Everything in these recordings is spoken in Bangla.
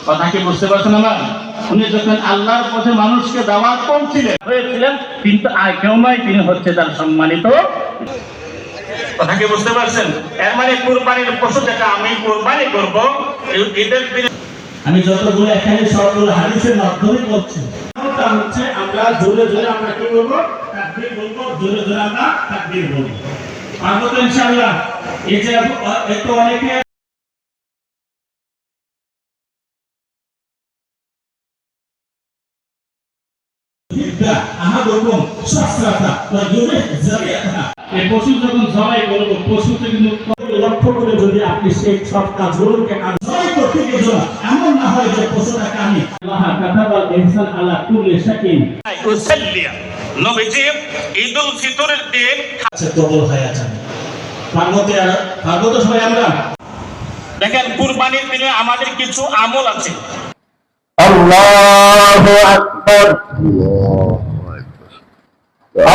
কথা কি বুঝতে পারছেন আমার? উনি যখন আল্লাহর পথে মানুষকে দাওয়াত হয়েছিলেন, কিন্তু কেউ নয়, তিনি হচ্ছে তার সম্মানিত। কথা কি বুঝতে পারছেন? এর মানে কুরবানির পশু যেটা আমি কুরবানি করবো, ঈদের দিনে আমি যতগুলো এখানে সবগুলো হাদিসের মাধ্যমে করছি, হচ্ছে আমরা জোরে জোরে আমরা কি বলবো? তাকবীর বলবো, জোরে জোরে আমরা তাকবীর বলবো। পারবো তো ইনশাআল্লাহ? এই যে এত অনেকে পশু যখন জবাই করবো, পশুতে কিন্তু লক্ষ্য করে যদি আপনি সেই সব কাজগুলোকে জবাই করতে গিয়ে এমন না হয় যে পশুটাকে আমি আল্লাহ কুল্লি শাকিন নবীজি ঈদুল ফিতরের দিন কবুল হয়ে যাবে। পারবো তো সবাই আমরা? দেখেন, কুরবানির দিনে আমাদের কিছু আমল আছে। আল্লাহু আকবার,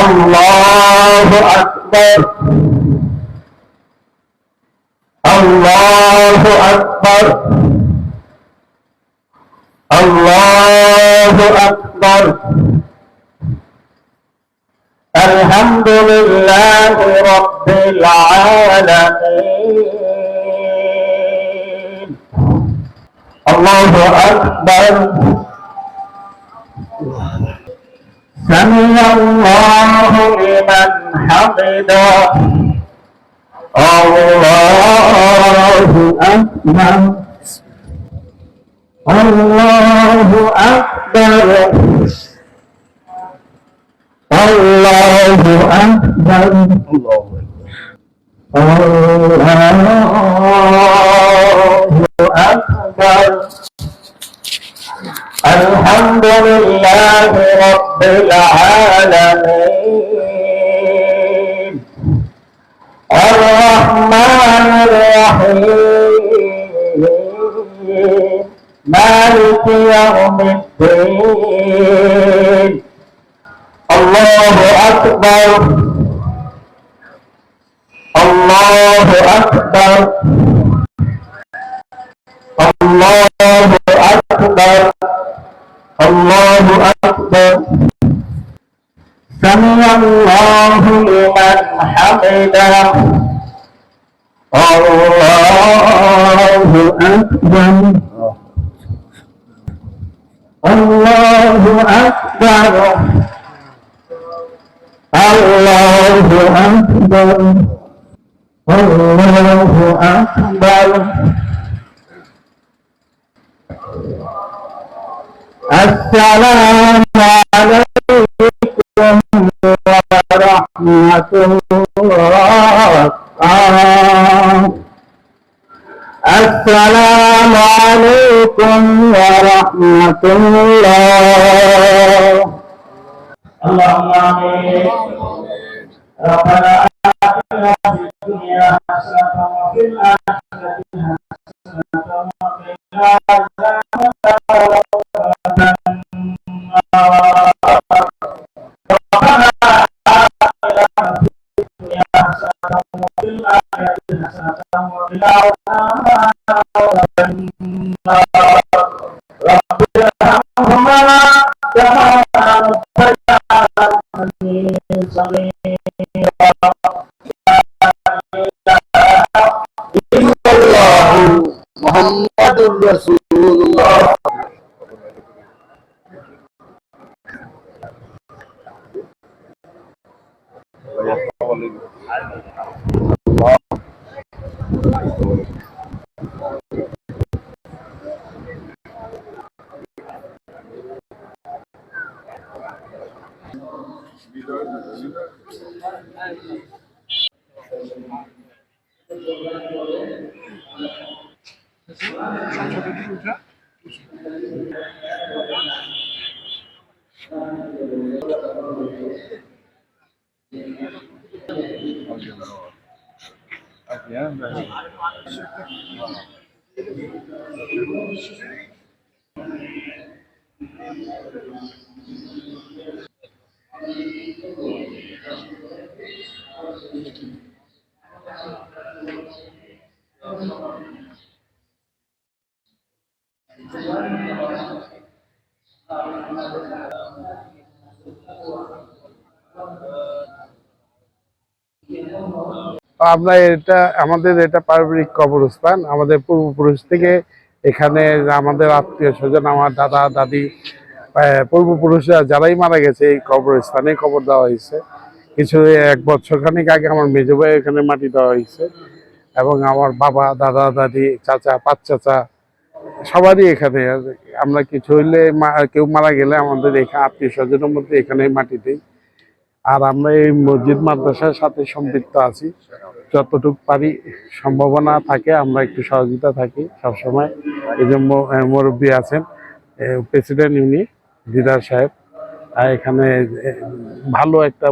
আল্লাহু আকবার, আল্লাহু আকবার, আল্লাহু আকবার। আলহামদুলিল্লাহি রাব্বিল আলামিন। আল্লাহু আকবার। سمع الله لمن حمده. الله أكبر، الله أكبر، الله أكبر، الله أكبر. الحمد لله رب العالمين. الرحمن الرحيم. مالك يوم الدين. الله أكبر، الله أكبر، الله أكبر، الله أكبر. سمع الله لمن حمده. الله أكبر، الله أكبر، الله أكبر، الله أكبر. السلام عليكم ورحمة الله. السلام عليكم ورحمة الله. اللهم آمين. ربنا آتنا في الدنيا حسنة وفي الآخرة حسنة وقنا عذاب النار. Muhammadur Rasulullah. আমরা আমাদের এটা পারিবারিক কবরস্থান। আমাদের পূর্বপুরুষ থেকে এখানে আমাদের আত্মীয় স্বজন, আমার দাদা দাদি, পূর্বপুরুষরা যারাই মারা গেছে এই কবরস্থানে কবর দেওয়া হয়েছে। কিছু 1 বছর খানিক আগে আমার মেজো ভাই এখানে মাটি দেওয়া হয়েছে, এবং আমার বাবা, দাদা দাদি, চাচা, 5 চাচা সবারই এখানে। আমরা কিছু হইলে কেউ মারা গেলে আমাদের এখানে আত্মীয় স্বজনের মধ্যে এখানে মাটি দিই। আর আমরা এই মসজিদ মাদ্রাসার সাথে সম্পৃক্ত আছি। যতটুকু পারি সম্ভাবনা থাকে আমরা একটু সহযোগিতা থাকি সবসময়। এই যে মুরব্বী আছেন, প্রেসিডেন্ট উনি দিদার সাহেব, আর এখানে ভালো একটা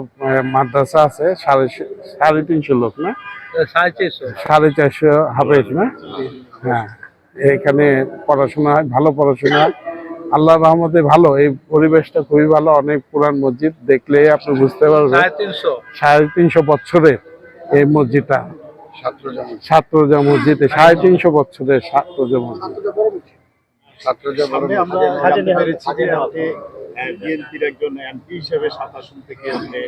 মাদ্রাসা আছে, 350 লোক না, 450 হাফেজ না, হ্যাঁ, এখানে পড়াশোনা হয়, ভালো পড়াশোনা হয় আল্লাহর রহমতে। ভালো, এই পরিবেশটা খুবই ভালো। অনেক পুরান মসজিদ, দেখলে আপনি বুঝতে পারবেন 350 বছরের এই মসজিদটা। ছাত্রজা মসজিদ 350 বছরের ছাত্রজা মসজিদ। বিএনপির একজন এমপি হিসেবে 7 আসন থেকে আপনি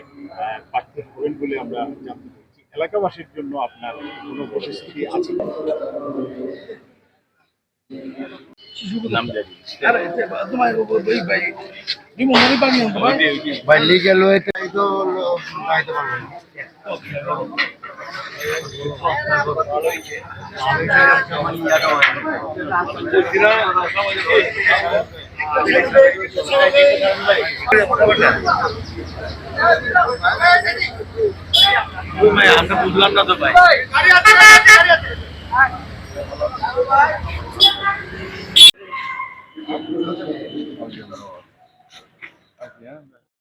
প্রার্থী হবেন বলে আমরা জানতে পেরেছি। এলাকাবাসীর জন্য আপনার কোনো প্রতিশ্রুতি আছে? আমরা বুঝলাম না তো ভাই।